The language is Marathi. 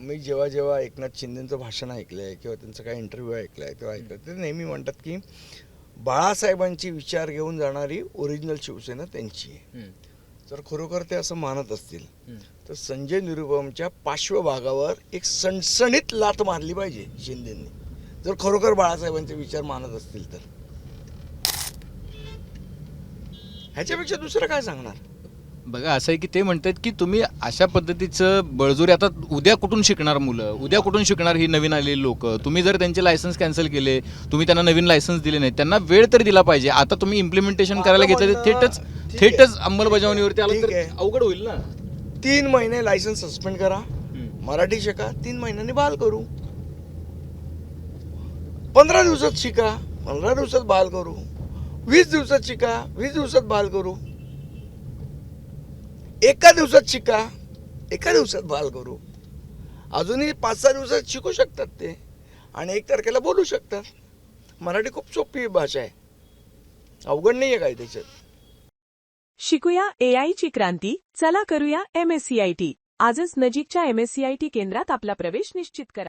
मी जेव्हा जेव्हा एकनाथ शिंदेचं भाषण ऐकलंय किंवा त्यांचा काही इंटरव्ह्यू ऐकलाय तेव्हा ते नेहमी म्हणतात की बाळासाहेबांची विचार घेऊन जाणारी ओरिजिनल शिवसेना त्यांची आहे. जर खरोखर ते असं मानत असतील तर संजय निरुपमच्या पार्श्वभागावर एक सणसणीत लाथ मारली पाहिजे शिंदेंनी, जर खरोखर बाळासाहेबांचे विचार मानत असतील तर. ह्याच्यापेक्षा दुसरं काय सांगणार. बघा असं आहे की ते म्हणतात की तुम्ही अशा पद्धतीचं बळजोरी, आता उद्या कुठून शिकणार मुलं, उद्या कुठून शिकणार ही नवीन आलेली लोक. तुम्ही जर त्यांचे लायसन्स कॅन्सल केले, तुम्ही त्यांना नवीन लायसन्स दिले नाही, त्यांना वेळ तरी दिला पाहिजे. आता तुम्ही इम्प्लिमेंटेशन करायला घेतलं थेटच अंमलबजावणीवरती आलं तर अवघड होईल ना. 3 महिने लायसन्स सस्पेंड करा, मराठी शिका, 3 महिन्यांनी बहाल करू. 15 दिवसात शिका, 15 दिवसात बहाल करू. 20 दिवसात शिका, 20 दिवसात बहाल करू. एका दिवसात शिका, एका दिवसात बहाल करू. अजूनही 5-6 दिवसात शिकू शकतात ते आणि 1 तारखेला बोलू शकतात. मराठी खूप सोपी भाषा आहे, अवघड नाही आहे काय त्याच्यात. शिकूया AI ची क्रांती. चला करूया MSCIT. आजच नजीकच्या MSCIT केंद्रात आपला प्रवेश निश्चित करा.